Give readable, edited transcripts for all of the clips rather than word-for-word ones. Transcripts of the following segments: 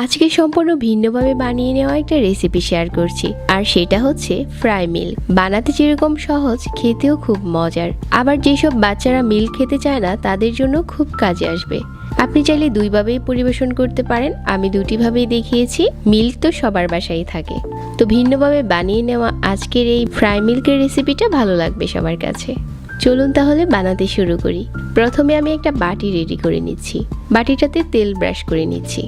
আজকে সম্পূর্ণ ভিন্নভাবে বানিয়ে নেওয়া একটা রেসিপি শেয়ার করছি, আর সেটা হচ্ছে ফ্রাই মিল্ক। বানাতে যেরকম সহজ, খেতেও খুব মজার। আবার যেসব বাচ্চারা মিল্ক খেতে চায় না, তাদের জন্য খুব কাজে আসবে। আপনি চাইলে দুইভাবেই পরিবেশন করতে পারেন, আমি দুটিভাবেই দেখিয়েছি। মিল্ক তো সবার বাসায় থাকে, তো ভিন্নভাবে বানিয়ে নেওয়া আজকের এই ফ্রাই মিল্কের রেসিপিটা ভালো লাগবে সবার কাছে। চলুন তাহলে বানাতে শুরু করি। প্রথমে আমি একটা বাটি রেডি করে নিচ্ছি। বাটিটাতে তেল ব্রাশ করে নিচ্ছি।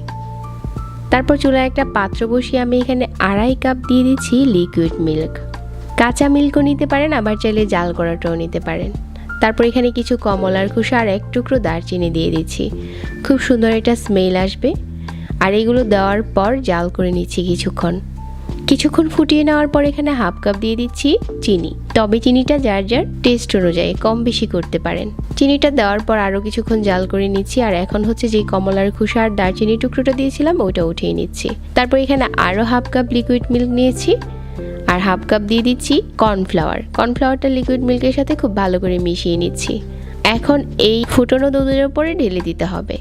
তারপর চুলায় একটা পাত্র বসিয়ে আমি এখানে 2.5 কাপ দিয়ে দিচ্ছি লিকুইড মিল্ক। কাঁচা মিল্কও নিতে পারেন, আবার চাইলে জাল করাটাও নিতে পারেন। তারপর এখানে কিছু কমলার খোসা আর 1 টুকরো দারচিনি দিয়ে দিচ্ছি। খুব সুন্দর একটা স্মেল আসবে। আর এগুলো দেওয়ার পর জাল করে নিচ্ছি কিছুক্ষণ ফুটিয়ে নেওয়ার পর এখানে 1/2 কাপ দিয়ে দিচ্ছি চিনি। তবে চিনিটা যার যার টেস্ট অনুযায়ী কম বেশি করতে পারেন। চিনিটা দেওয়ার পর আরও কিছুক্ষণ জাল করে নিচ্ছি। আর এখন হচ্ছে যে কমলার খোসা আর দারচিনি টুকরোটা দিয়েছিলাম ওইটা উঠিয়ে নিচ্ছি। তারপর এখানে আরও 1/2 কাপ লিকুইড মিল্ক নিয়েছি, আর 1/2 কাপ দিয়ে দিচ্ছি কর্নফ্লাওয়ারটা লিকুইড মিল্কের সাথে খুব ভালো করে মিশিয়ে নিচ্ছি। এখন এই ফুটনো দুধের উপরে ঢেলে দিতে হবে।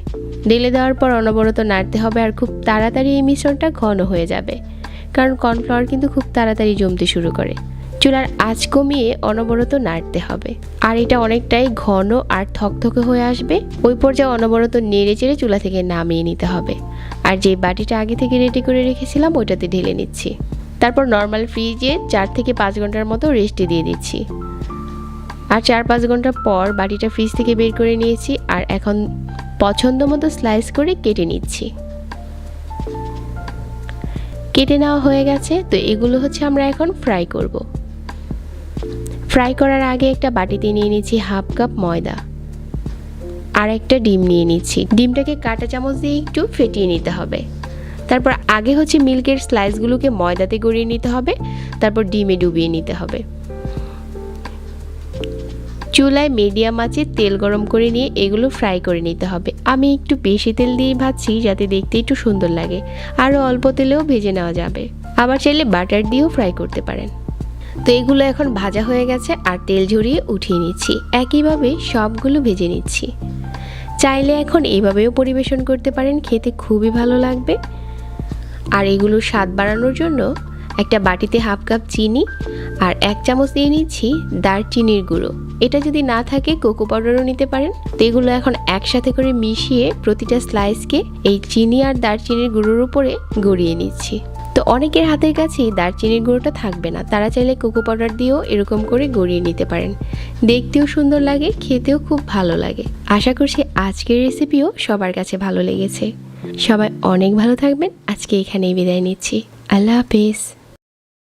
ঢেলে দেওয়ার পর অনবরত নাড়তে হবে, আর খুব তাড়াতাড়ি এই মিশ্রণটা ঘন হয়ে যাবে, কারণ কর্নফ্লাওয়ার কিন্তু খুব তাড়াতাড়ি জমতে শুরু করে। চুলার আঁচ কমিয়ে অনবরত নাড়তে হবে, আর এটা অনেকটাই ঘন আর থকথকে হয়ে আসবে। ওই পর্যায়ে অনবরত নেড়ে চেড়ে চুলা থেকে নামিয়ে নিতে হবে। আর যে বাটিটা আগে থেকে রেডি করে রেখেছিলাম ওইটাতে ঢেলে নিচ্ছি। তারপর নর্মাল ফ্রিজে 4 থেকে 5 ঘন্টার মতো রেস্টে দিয়ে দিচ্ছি। আর 4-5 ঘন্টা পর বাটিটা ফ্রিজ থেকে বের করে নিয়েছি, আর এখন পছন্দ মতো স্লাইস করে কেটে নিচ্ছি। কেটে নেওয়া হয়ে গেছে, তো এগুলো হচ্ছে আমরা এখন ফ্রাই করব। ফ্রাই করার আগে একটা বাটিতে নিয়ে নিচ্ছি 1/2 কাপ ময়দা, আর একটা ডিম নিয়ে নিচ্ছি। ডিমটাকে কাঁটা চামচ দিয়ে একটু ফেটিয়ে নিতে হবে। তারপর আগে হচ্ছে মিল্কের স্লাইসগুলোকে ময়দাতে গড়িয়ে নিতে হবে, তারপর ডিমে ডুবিয়ে নিতে হবে। চুলায় মিডিয়াম আঁচে তেল গরম করে নিয়ে এগুলো ফ্রাই করে নিতে হবে। আমি একটু বেশি তেল দিয়ে ভাজছি যাতে দেখতে একটু সুন্দর লাগে। আরও অল্প তেলেও ভেজে নেওয়া যাবে, আবার চাইলে বাটার দিয়েও ফ্রাই করতে পারেন। তো এগুলো এখন ভাজা হয়ে গেছে, আর তেল ঝরিয়ে উঠিয়ে নিচ্ছি। একইভাবে সবগুলো ভেজে নিচ্ছি। চাইলে এখন এইভাবেও পরিবেশন করতে পারেন, খেতে খুবই ভালো লাগবে। আর এগুলোর স্বাদ বাড়ানোর জন্য একটা বাটিতে 1/2 কাপ চিনি আর 1 চামচ দিয়ে নিচ্ছি দারচিনির গুঁড়ো। এটা যদি না থাকে কোকো পাউডারও নিতে পারেন। তো এগুলো এখন একসাথে করে মিশিয়ে প্রতিটা স্লাইসকে এই চিনি আর দারচিনির গুঁড়োর উপরে গড়িয়ে নিচ্ছি। তো অনেকের হাতের কাছে দারচিনির গুঁড়োটা থাকবে না, তারা চাইলে কোকো পাউডার দিয়েও এরকম করে গড়িয়ে নিতে পারেন। দেখতেও সুন্দর লাগে, খেতেও খুব ভালো লাগে। আশা করছি আজকের রেসিপিও সবার কাছে ভালো লেগেছে। সবাই অনেক ভালো থাকবেন। আজকে এখানেই বিদায় নিচ্ছি। আল্লাহ হাফেজ।